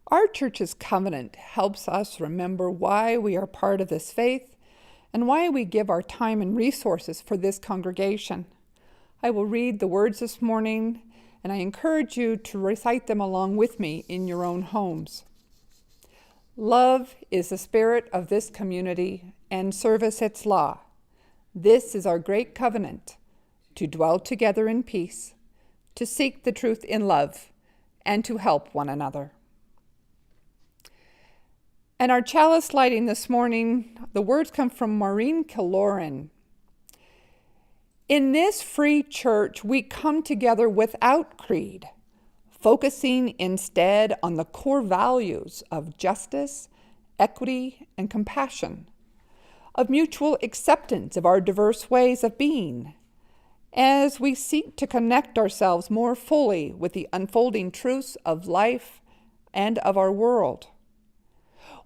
Our church's covenant helps us remember why we are part of this faith and why we give our time and resources for this congregation. I will read the words this morning, and I encourage you to recite them along with me in your own homes. Love is the spirit of this community, and service its law. This is our great covenant, to dwell together in peace, to seek the truth in love, and to help one another. And our chalice lighting this morning, the words come from Maureen Killoran. In this free church, we come together without creed, focusing instead on the core values of justice, equity, and compassion, of mutual acceptance of our diverse ways of being, as we seek to connect ourselves more fully with the unfolding truths of life and of our world.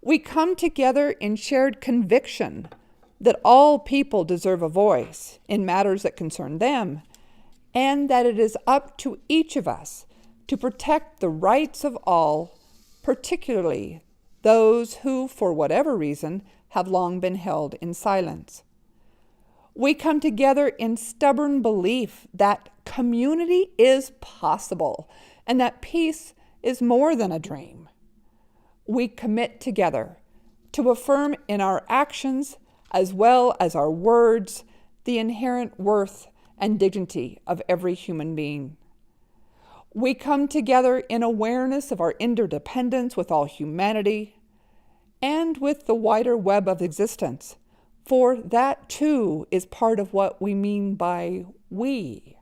We come together in shared conviction that all people deserve a voice in matters that concern them, and that it is up to each of us to protect the rights of all, particularly those who, for whatever reason, have long been held in silence. We come together in stubborn belief that community is possible and that peace is more than a dream. We commit together to affirm in our actions as well as our words the inherent worth and dignity of every human being. We come together in awareness of our interdependence with all humanity and with the wider web of existence, for that too is part of what we mean by we.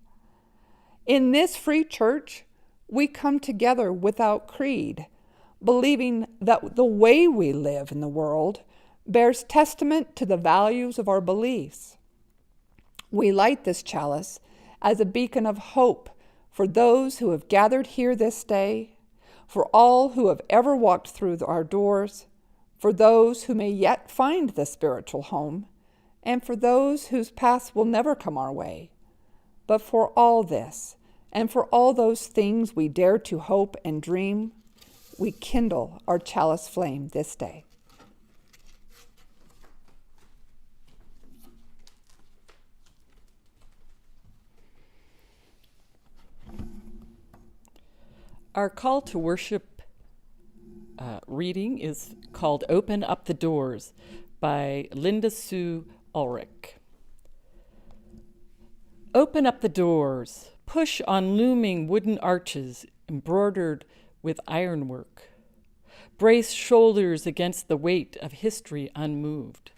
In this free church, we come together without creed, believing that the way we live in the world bears testament to the values of our beliefs. We light this chalice as a beacon of hope for those who have gathered here this day, for all who have ever walked through our doors, for those who may yet find the spiritual home, and for those whose paths will never come our way. But for all this, and for all those things we dare to hope and dream, we kindle our chalice flame this day. Our call to worship reading is called Open Up the Doors by Linda Sue Ulrich. Open up the doors, push on looming wooden arches embroidered with ironwork. Brace shoulders against the weight of history unmoved.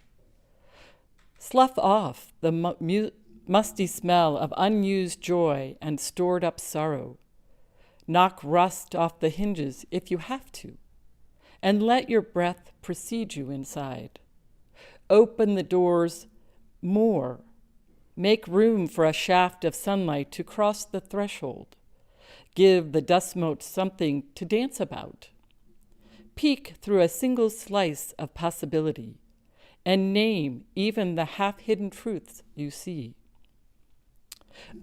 Slough off the musty smell of unused joy and stored up sorrow. Knock rust off the hinges if you have to, and let your breath precede you inside. Open the doors more. Make room for a shaft of sunlight to cross the threshold. Give the dust mote something to dance about. Peek through a single slice of possibility and name even the half-hidden truths you see.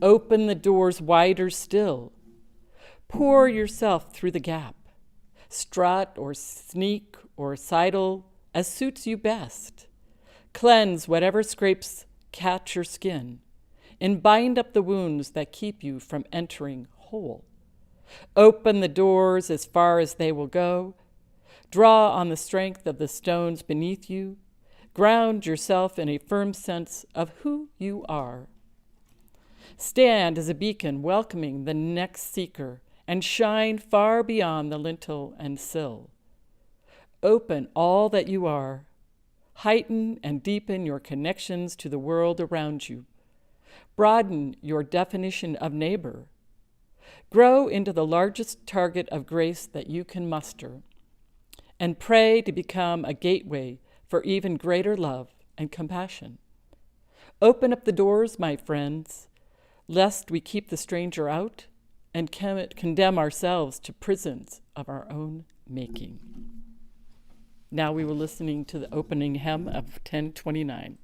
Open the doors wider still. Pour yourself through the gap. Strut or sneak or sidle as suits you best. Cleanse whatever scrapes catch your skin and bind up the wounds that keep you from entering whole. Open the doors as far as they will go. Draw on the strength of the stones beneath you. Ground yourself in a firm sense of who you are. Stand as a beacon welcoming the next seeker and shine far beyond the lintel and sill. Open all that you are. Heighten and deepen your connections to the world around you. Broaden your definition of neighbor. Grow into the largest target of grace that you can muster. And pray to become a gateway for even greater love and compassion. Open up the doors, my friends, lest we keep the stranger out and condemn ourselves to prisons of our own making. Now we were listening to the opening hymn of 1029.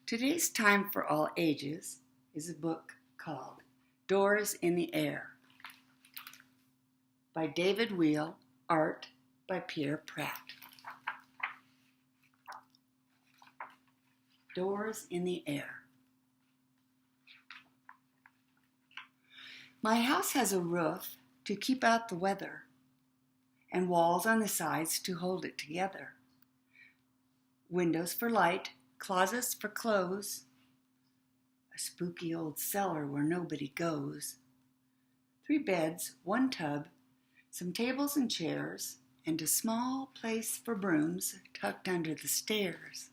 Today's Time for All Ages is a book called Doors in the Air by David Wheel, art by Pierre Pratt. Doors in the Air. My house has a roof to keep out the weather and walls on the sides to hold it together. Windows for light, closets for clothes, a spooky old cellar where nobody goes. 3 beds, 1 tub, some tables and chairs, and a small place for brooms tucked under the stairs.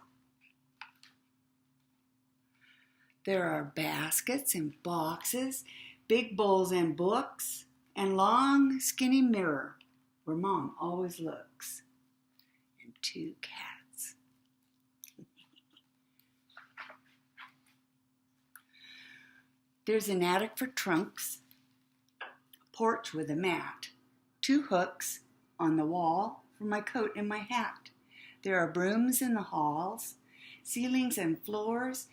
There are baskets and boxes, big bowls and books, and long skinny mirror where Mom always looks, and 2 cats. There's an attic for trunks, a porch with a mat, 2 hooks on the wall for my coat and my hat. There are brooms in the halls, ceilings and floors,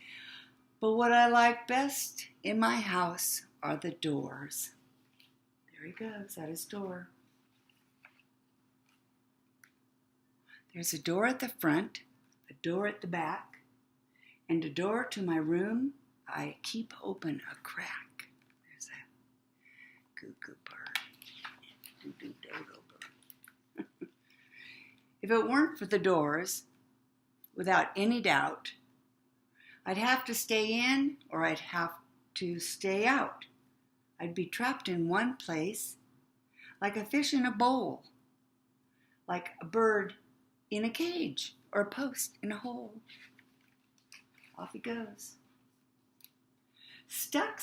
but what I like best in my house are the doors. There he goes at his door. There's a door at the front, a door at the back, and a door to my room I keep open a crack. There's a cuckoo bird. Doo-doo-dodo bird. If it weren't for the doors, without any doubt, I'd have to stay in or I'd have to stay out. I'd be trapped in one place, like a fish in a bowl, like a bird in a cage or a post in a hole. Off he goes. Stuck,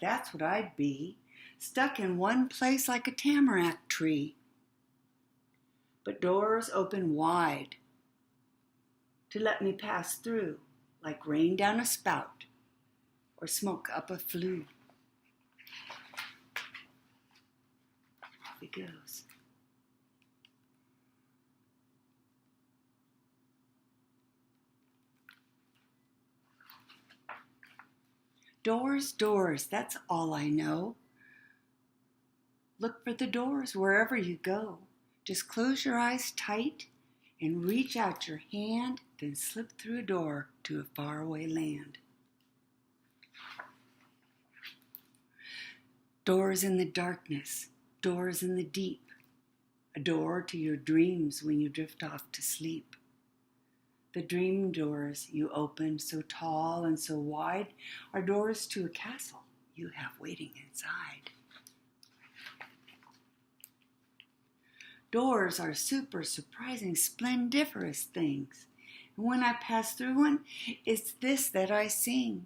that's what I'd be, stuck in one place like a tamarack tree. But doors open wide to let me pass through, like rain down a spout or smoke up a flue. Off he goes. Doors, doors, that's all I know. Look for the doors wherever you go. Just close your eyes tight and reach out your hand, then slip through a door to a faraway land. Doors in the darkness, doors in the deep, a door to your dreams when you drift off to sleep. The dream doors you open, so tall and so wide, are doors to a castle you have waiting inside. Doors are super surprising, splendiferous things. And when I pass through one, it's this that I sing.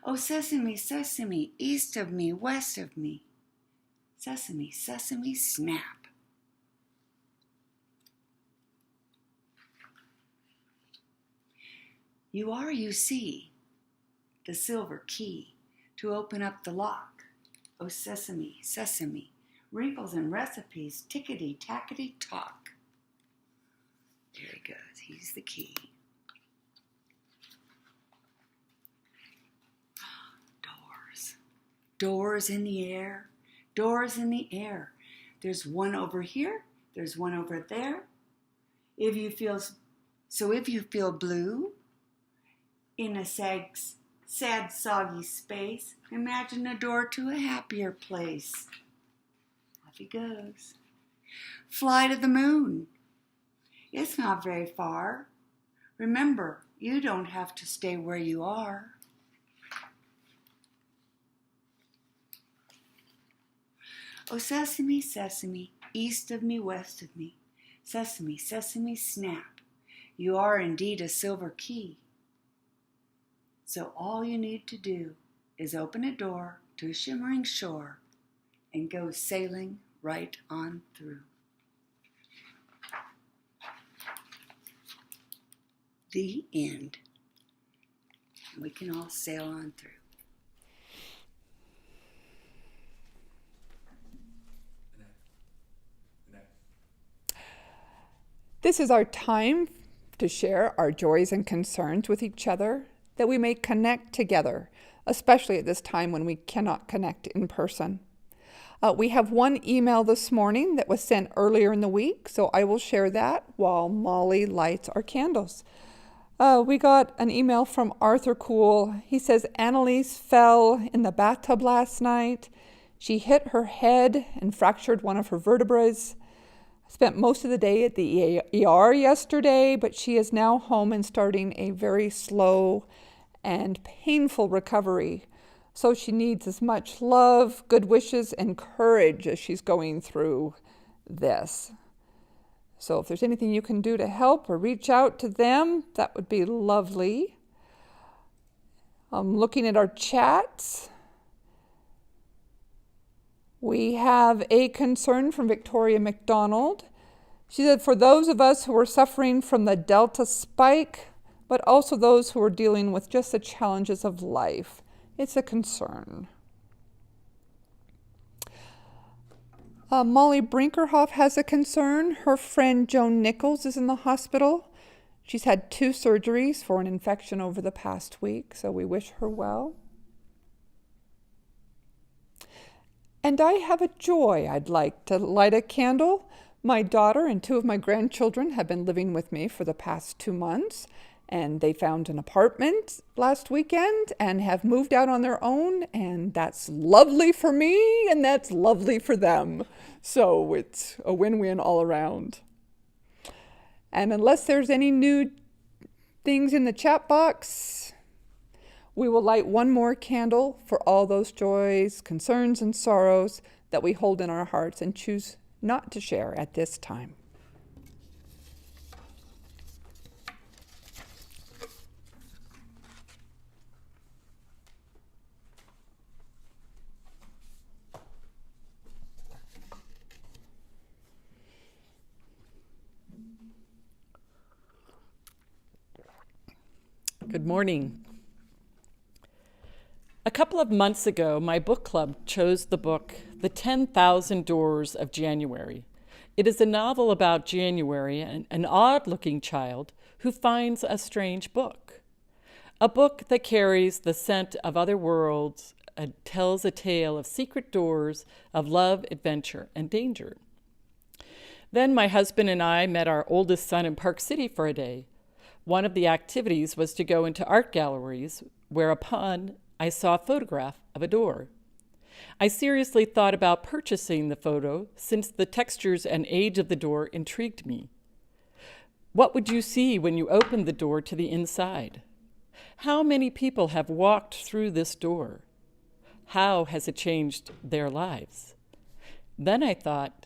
Oh, sesame, sesame, east of me, west of me. Sesame, sesame, snap. You are, you see, the silver key to open up the lock. Oh, sesame, sesame, wrinkles and recipes, tickety-tackety talk. There he goes, he's the key. Doors. Doors in the air, doors in the air. There's one over here, there's one over there. If you feel blue, in a sad, soggy space, imagine a door to a happier place. Off he goes. Fly to the moon. It's not very far. Remember, you don't have to stay where you are. Oh, sesame, sesame, east of me, west of me. Sesame, sesame, snap. You are indeed a silver key. So all you need to do is open a door to a shimmering shore and go sailing right on through. The end. We can all sail on through. This is our time to share our joys and concerns with each other. that we may connect together, especially at this time when we cannot connect in person. We have one email this morning that was sent earlier in the week, so I will share that while Molly lights our candles. We got an email from Arthur Cool. He says, Annalise fell in the bathtub last night. She hit her head and fractured one of her vertebrae. Spent most of the day at the ER yesterday, but she is now home and starting a very slow and painful recovery. So she needs as much love, good wishes, and courage as she's going through this. So if there's anything you can do to help or reach out to them, that would be lovely. I'm looking at our chats. We have a concern from Victoria McDonald. She said, for those of us who are suffering from the Delta spike, but also those who are dealing with just the challenges of life, it's a concern. Molly Brinkerhoff has a concern. Her friend Joan Nichols is in the hospital. She's had 2 surgeries for an infection over the past week, so we wish her well. And I have a joy. I'd like to light a candle. My daughter and 2 of my grandchildren have been living with me for the past 2 months, and they found an apartment last weekend and have moved out on their own, and that's lovely for me and that's lovely for them. So it's a win-win all around. And unless there's any new things in the chat box, we will light one more candle for all those joys, concerns, and sorrows that we hold in our hearts and choose not to share at this time. Good morning. A couple of months ago, my book club chose the book, The 10,000 Doors of January. It is a novel about January, an odd-looking child who finds a strange book. A book that carries the scent of other worlds and tells a tale of secret doors, of love, adventure, and danger. Then my husband and I met our oldest son in Park City for a day. One of the activities was to go into art galleries, whereupon I saw a photograph of a door. I seriously thought about purchasing the photo since the textures and age of the door intrigued me. What would you see when you opened the door to the inside? How many people have walked through this door? How has it changed their lives? Then I thought,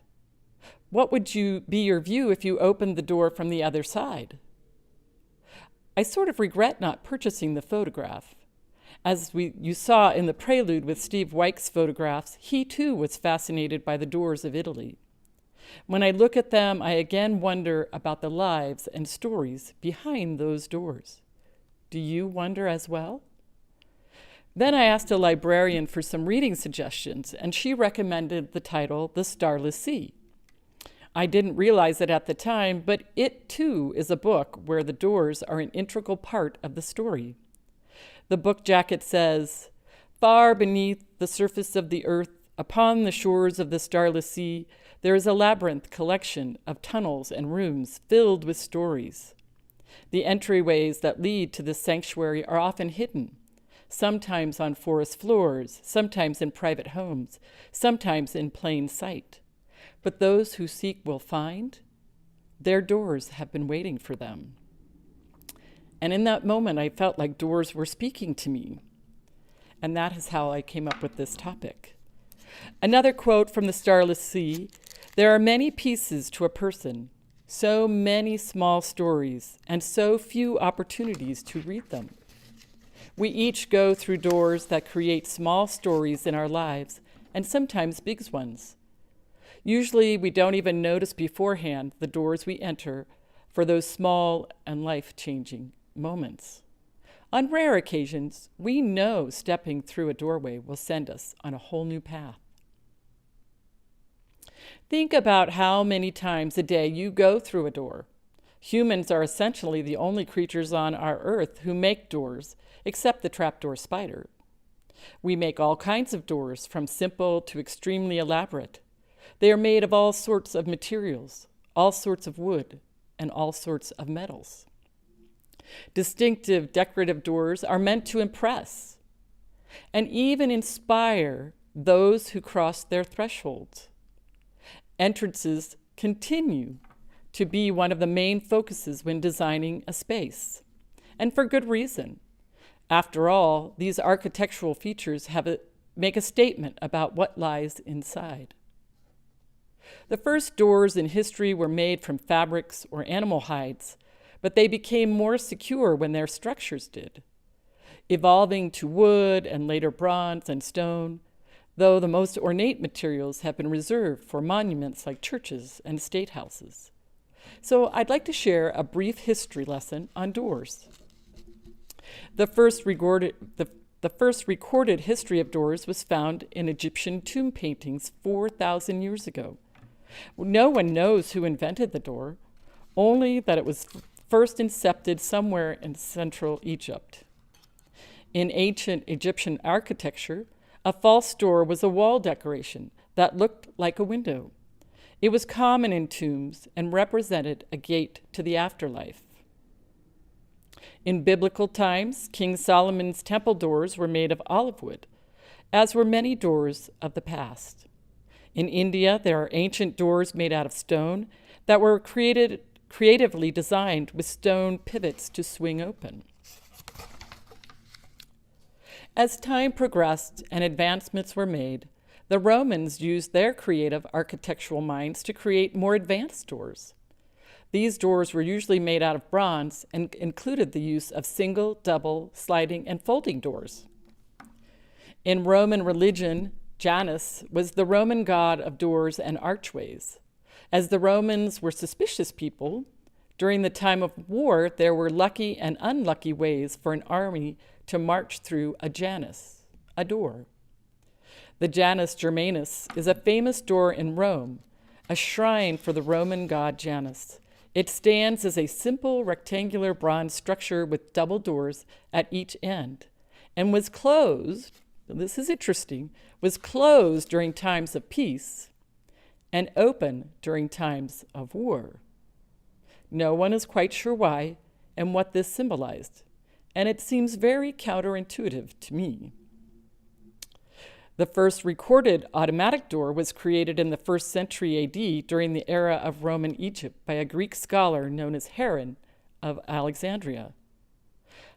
what would be your view if you opened the door from the other side? I sort of regret not purchasing the photograph. As you saw in the prelude with Steve Weich's photographs, he too was fascinated by the doors of Italy. When I look at them, I again wonder about the lives and stories behind those doors. Do you wonder as well? Then I asked a librarian for some reading suggestions, and she recommended the title, The Starless Sea. I didn't realize it at the time, but it too is a book where the doors are an integral part of the story. The book jacket says, far beneath the surface of the earth, upon the shores of the starless sea, there is a labyrinth collection of tunnels and rooms filled with stories. The entryways that lead to this sanctuary are often hidden, sometimes on forest floors, sometimes in private homes, sometimes in plain sight. But those who seek will find. Their doors have been waiting for them. And in that moment, I felt like doors were speaking to me. And that is how I came up with this topic. Another quote from The Starless Sea, there are many pieces to a person, so many small stories, and so few opportunities to read them. We each go through doors that create small stories in our lives, and sometimes big ones. Usually, we don't even notice beforehand the doors we enter for those small and life-changing moments. On rare occasions, we know stepping through a doorway will send us on a whole new path. Think about how many times a day you go through a door. Humans are essentially the only creatures on our earth who make doors, except the trapdoor spider. We make all kinds of doors, from simple to extremely elaborate. They are made of all sorts of materials, all sorts of wood, and all sorts of metals. Distinctive decorative doors are meant to impress and even inspire those who cross their thresholds. Entrances continue to be one of the main focuses when designing a space, and for good reason. After all, these architectural features make a statement about what lies inside. The first doors in history were made from fabrics or animal hides, but they became more secure when their structures did, evolving to wood and later bronze and stone, though the most ornate materials have been reserved for monuments like churches and state houses. So I'd like to share a brief history lesson on doors. The first recorded history of doors was found in Egyptian tomb paintings 4,000 years ago. No one knows who invented the door, only that it was first incepted somewhere in central Egypt. In ancient Egyptian architecture, a false door was a wall decoration that looked like a window. It was common in tombs and represented a gate to the afterlife. In biblical times, King Solomon's temple doors were made of olive wood, as were many doors of the past. In India, there are ancient doors made out of stone that were creatively designed with stone pivots to swing open. As time progressed and advancements were made, the Romans used their creative architectural minds to create more advanced doors. These doors were usually made out of bronze and included the use of single, double, sliding, and folding doors. In Roman religion, Janus was the Roman god of doors and archways. As the Romans were suspicious people, during the time of war, there were lucky and unlucky ways for an army to march through a Janus, a door. The Janus Germanus is a famous door in Rome, a shrine for the Roman god Janus. It stands as a simple rectangular bronze structure with double doors at each end and was closed, this is interesting, was closed during times of peace and open during times of war. No one is quite sure why and what this symbolized, and it seems very counterintuitive to me. The first recorded automatic door was created in the 1st century AD during the era of Roman Egypt by a Greek scholar known as Heron of Alexandria.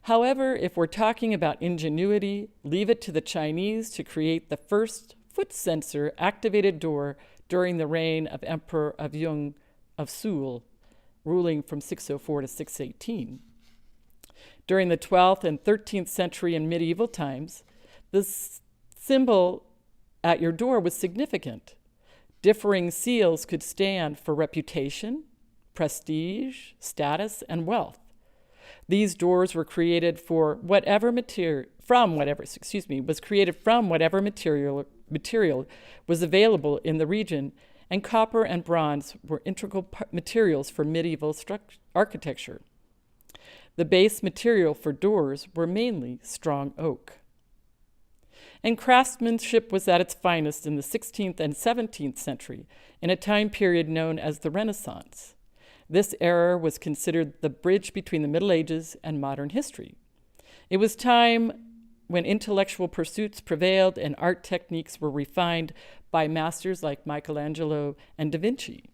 However, if we're talking about ingenuity, leave it to the Chinese to create the first foot sensor activated door during the reign of Emperor of Yung of Seoul, ruling from 604 to 618. During the 12th and 13th century and medieval times, the symbol at your door was significant. Differing seals could stand for reputation, prestige, status, and wealth. These doors were created from whatever material was available in the region, and copper and bronze were integral materials for medieval architecture. The base material for doors were mainly strong oak. And craftsmanship was at its finest in the 16th and 17th century, in a time period known as the Renaissance. This era was considered the bridge between the Middle Ages and modern history. It was time when intellectual pursuits prevailed and art techniques were refined by masters like Michelangelo and Da Vinci.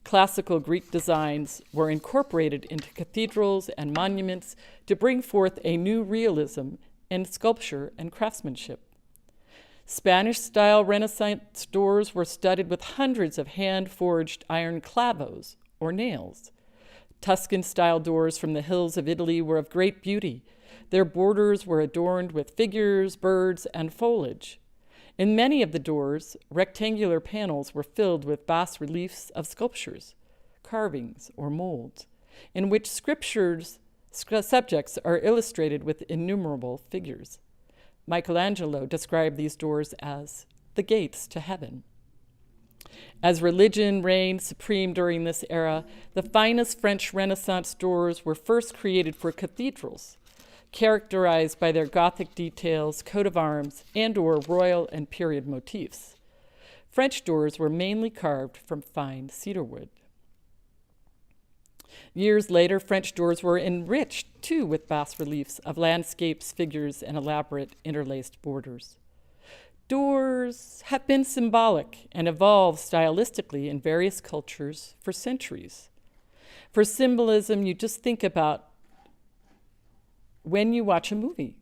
Classical Greek designs were incorporated into cathedrals and monuments to bring forth a new realism in sculpture and craftsmanship. Spanish-style Renaissance doors were studded with hundreds of hand-forged iron clavos, or nails. Tuscan-style doors from the hills of Italy were of great beauty. Their borders were adorned with figures, birds, and foliage. In many of the doors, rectangular panels were filled with bas-reliefs of sculptures, carvings, or molds, in which subjects are illustrated with innumerable figures. Michelangelo described these doors as the gates to heaven. As religion reigned supreme during this era, the finest French Renaissance doors were first created for cathedrals. characterized by their Gothic details, coat of arms, and/or royal and period motifs. French doors were mainly carved from fine cedar wood. Years later, French doors were enriched, too, with bas-reliefs of landscapes, figures, and elaborate interlaced borders. Doors have been symbolic and evolved stylistically in various cultures for centuries. For symbolism, you just think about when you watch a movie.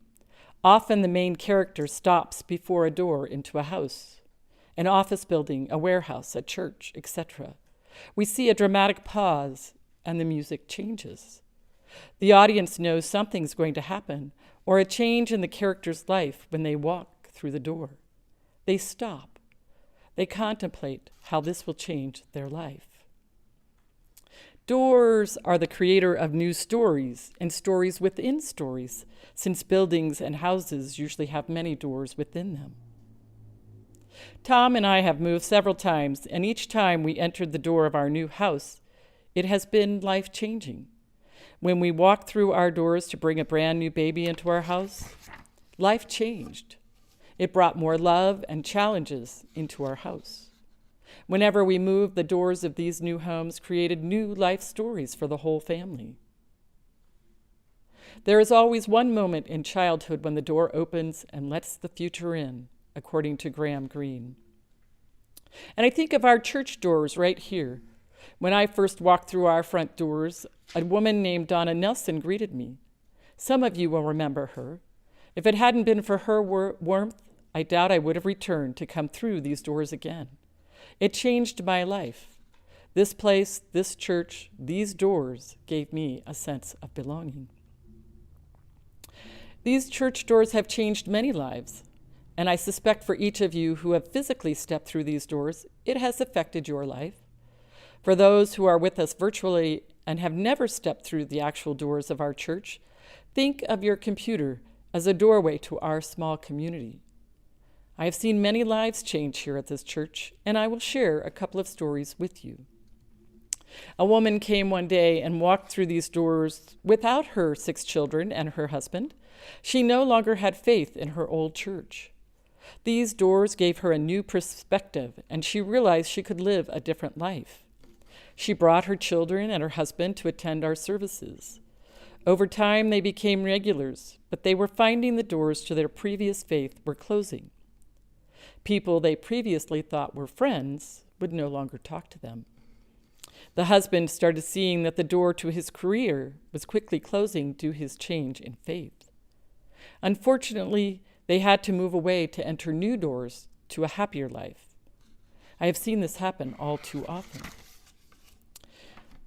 Often the main character stops before a door into a house, an office building, a warehouse, a church, etc. We see a dramatic pause and the music changes. The audience knows something's going to happen or a change in the character's life when they walk through the door. They stop. They contemplate how this will change their life. Doors are the creator of new stories and stories within stories, since buildings and houses usually have many doors within them. Tom and I have moved several times, and each time we entered the door of our new house, it has been life-changing. When we walked through our doors to bring a brand new baby into our house, life changed. It brought more love and challenges into our house. Whenever we moved, the doors of these new homes created new life stories for the whole family. There is always one moment in childhood when the door opens and lets the future in, according to Graham Greene. And I think of our church doors right here. When I first walked through our front doors, a woman named Donna Nelson greeted me. Some of you will remember her. If it hadn't been for her warmth, I doubt I would have returned to come through these doors again. It changed my life. This place, this church, these doors gave me a sense of belonging. These church doors have changed many lives, and I suspect for each of you who have physically stepped through these doors, it has affected your life. For those who are with us virtually and have never stepped through the actual doors of our church, think of your computer as a doorway to our small community. I have seen many lives change here at this church, and I will share a couple of stories with you. A woman came one day and walked through these doors without her 6 children and her husband. She no longer had faith in her old church. These doors gave her a new perspective, and she realized she could live a different life. She brought her children and her husband to attend our services. Over time, they became regulars, but they were finding the doors to their previous faith were closing. People they previously thought were friends would no longer talk to them. The husband started seeing that the door to his career was quickly closing due to his change in faith. Unfortunately, they had to move away to enter new doors to a happier life. I have seen this happen all too often.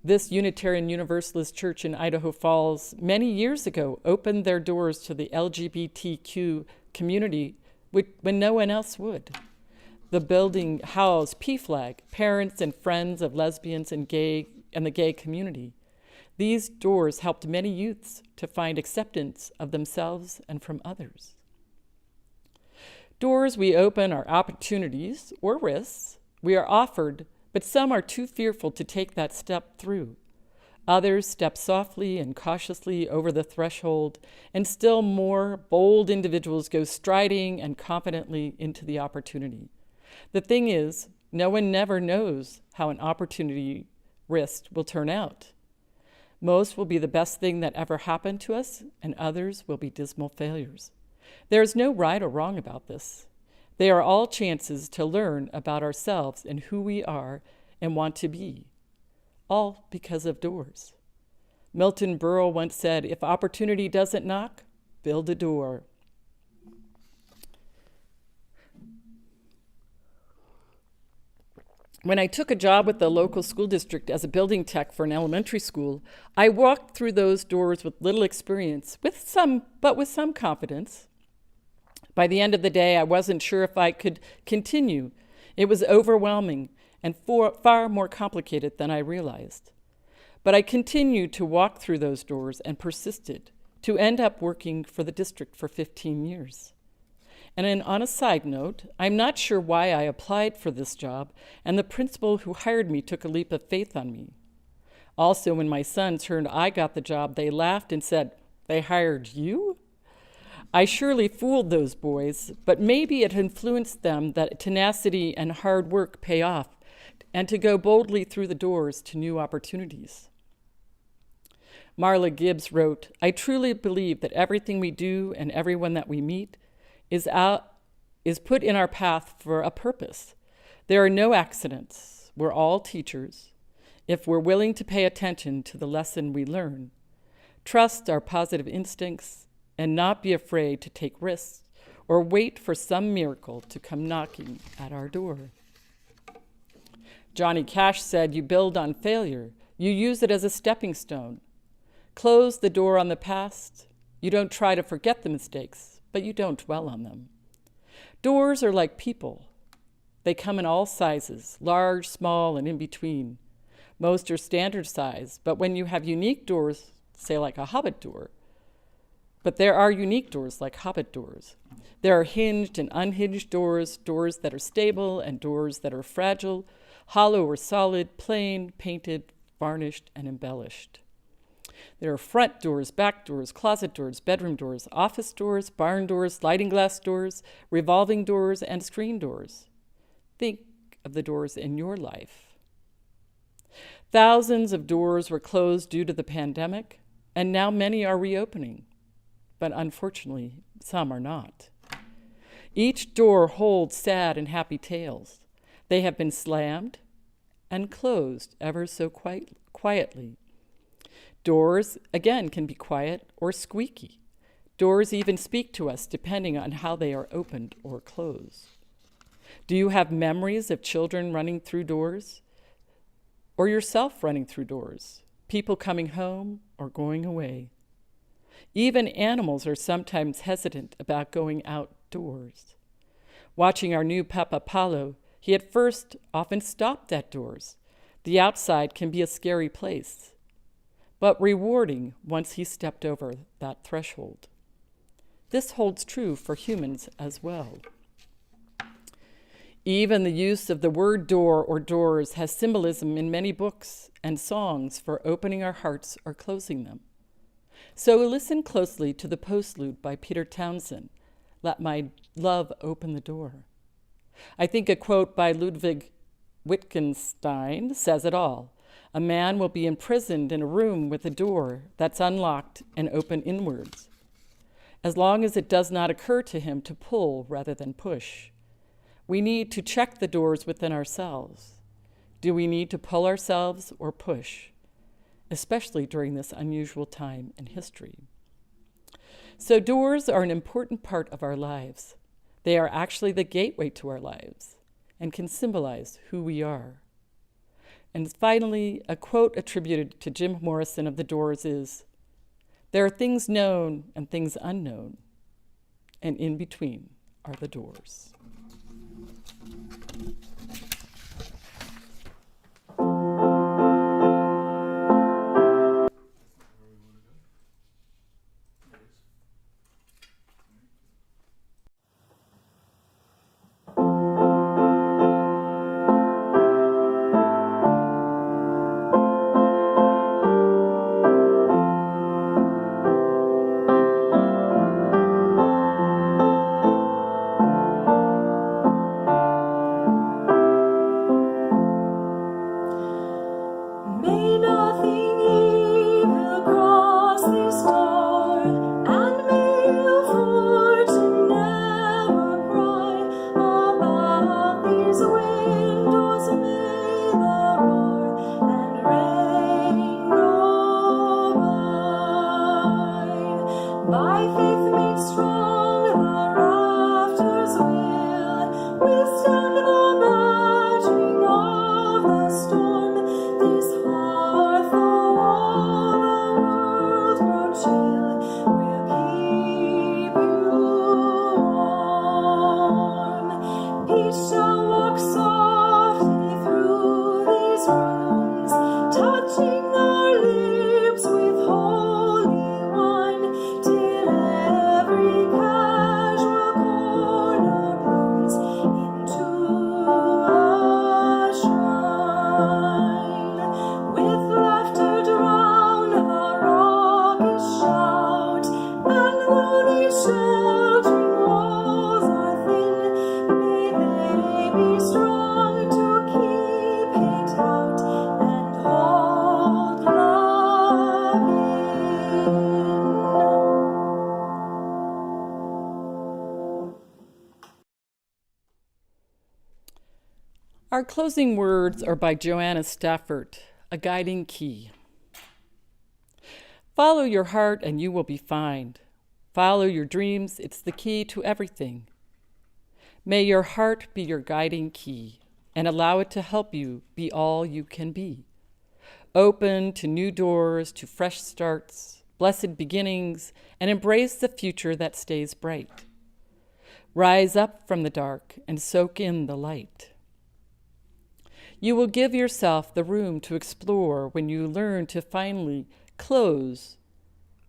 This Unitarian Universalist church in Idaho Falls many years ago opened their doors to the LGBTQ community when no one else would. The building housed PFLAG, parents and friends of lesbians and the gay community. These doors helped many youths to find acceptance of themselves and from others. Doors we open are opportunities or risks we are offered, but some are too fearful to take that step through. Others step softly and cautiously over the threshold, and still more bold individuals go striding and confidently into the opportunity. The thing is, no one never knows how an opportunity risked will turn out. Most will be the best thing that ever happened to us, and others will be dismal failures. There is no right or wrong about this. They are all chances to learn about ourselves and who we are and want to be, all because of doors. Milton Berle once said, "If opportunity doesn't knock, build a door." When I took a job with the local school district as a building tech for an elementary school, I walked through those doors with little experience, with some confidence. By the end of the day, I wasn't sure if I could continue. It was overwhelming and far more complicated than I realized. But I continued to walk through those doors and persisted to end up working for the district for 15 years. And on a side note, I'm not sure why I applied for this job, and the principal who hired me took a leap of faith on me. Also, when my sons heard I got the job, they laughed and said, They hired you? I surely fooled those boys, but maybe it influenced them that tenacity and hard work pay off, and to go boldly through the doors to new opportunities. Marla Gibbs wrote, "I truly believe that everything we do and everyone that we meet is put in our path for a purpose. There are no accidents. We're all teachers. If we're willing to pay attention to the lesson we learn, trust our positive instincts, and not be afraid to take risks or wait for some miracle to come knocking at our door." Johnny Cash said, "You build on failure. You use it as a stepping stone. Close the door on the past. You don't try to forget the mistakes, but you don't dwell on them." Doors are like people. They come in all sizes, large, small, and in between. Most are standard size, but when you have unique doors, say like a hobbit door, but there are unique doors like hobbit doors. There are hinged and unhinged doors, doors that are stable and doors that are fragile, hollow or solid, plain, painted, varnished, and embellished. There are front doors, back doors, closet doors, bedroom doors, office doors, barn doors, sliding glass doors, revolving doors, and screen doors. Think of the doors in your life. Thousands of doors were closed due to the pandemic, and now many are reopening, but unfortunately, some are not. Each door holds sad and happy tales. They have been slammed and closed ever so quietly. Doors, again, can be quiet or squeaky. Doors even speak to us depending on how they are opened or closed. Do you have memories of children running through doors? Or yourself running through doors? People coming home or going away? Even animals are sometimes hesitant about going outdoors. Watching our new pup Apollo, he at first often stopped at doors. The outside can be a scary place, but rewarding once he stepped over that threshold. This holds true for humans as well. Even the use of the word door or doors has symbolism in many books and songs for opening our hearts or closing them. So listen closely to the postlude by Peter Townsend, "Let My Love Open the Door." I think a quote by Ludwig Wittgenstein says it all. A man will be imprisoned in a room with a door that's unlocked and open inwards, as long as it does not occur to him to pull rather than push. We need to check the doors within ourselves. Do we need to pull ourselves or push, especially during this unusual time in history? So doors are an important part of our lives. They are actually the gateway to our lives and can symbolize who we are. And finally, a quote attributed to Jim Morrison of the Doors is, "There are things known and things unknown, and in between are the doors." Our closing words are by Joanna Stafford, A Guiding Key. Follow your heart and you will be fine. Follow your dreams, it's the key to everything. May your heart be your guiding key and allow it to help you be all you can be. Open to new doors, to fresh starts, blessed beginnings, and embrace the future that stays bright. Rise up from the dark and soak in the light. You will give yourself the room to explore when you learn to finally close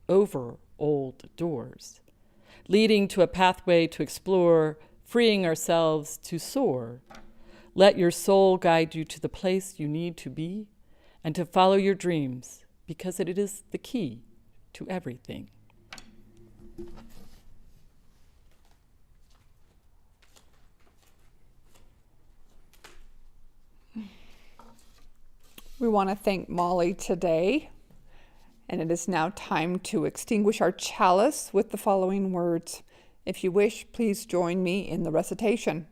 over old doors, leading to a pathway to explore, freeing ourselves to soar. Let your soul guide you to the place you need to be and to follow your dreams, because it is the key to everything. We want to thank Molly today, and it is now time to extinguish our chalice with the following words. If you wish, please join me in the recitation.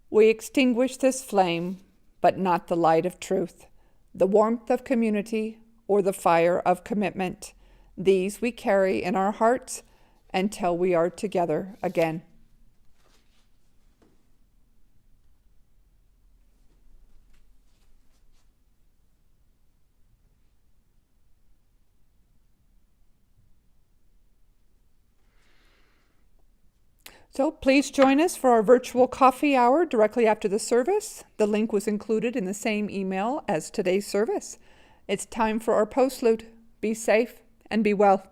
We extinguish this flame, but not the light of truth, the warmth of community, or the fire of commitment. These we carry in our hearts until we are together again. So please join us for our virtual coffee hour directly after the service. The link was included in the same email as today's service. It's time for our postlude. Be safe and be well.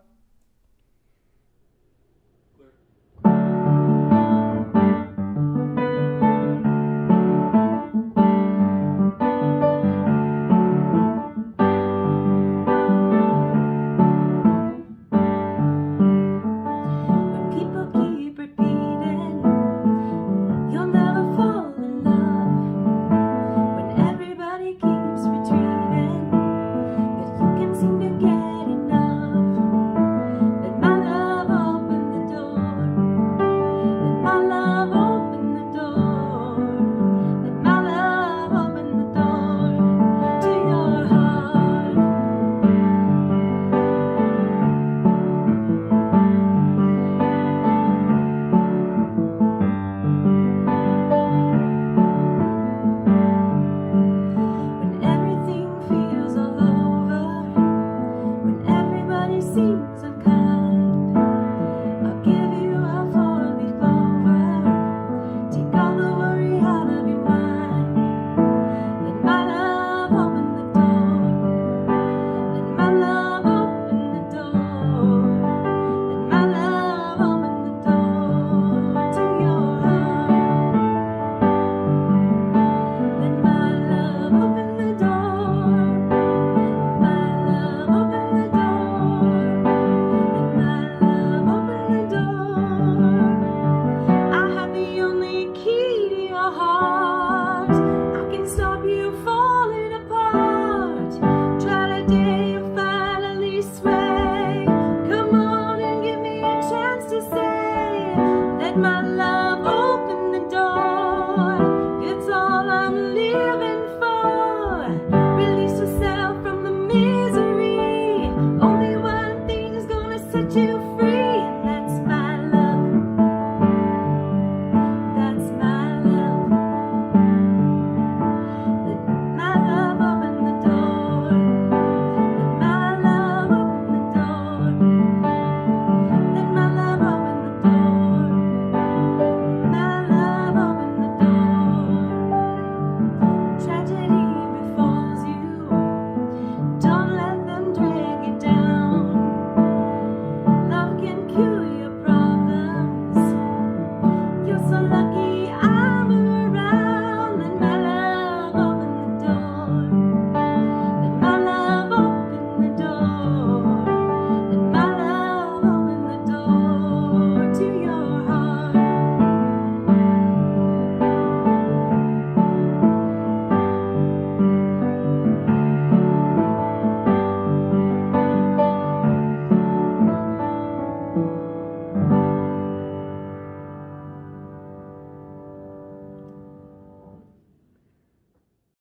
My love.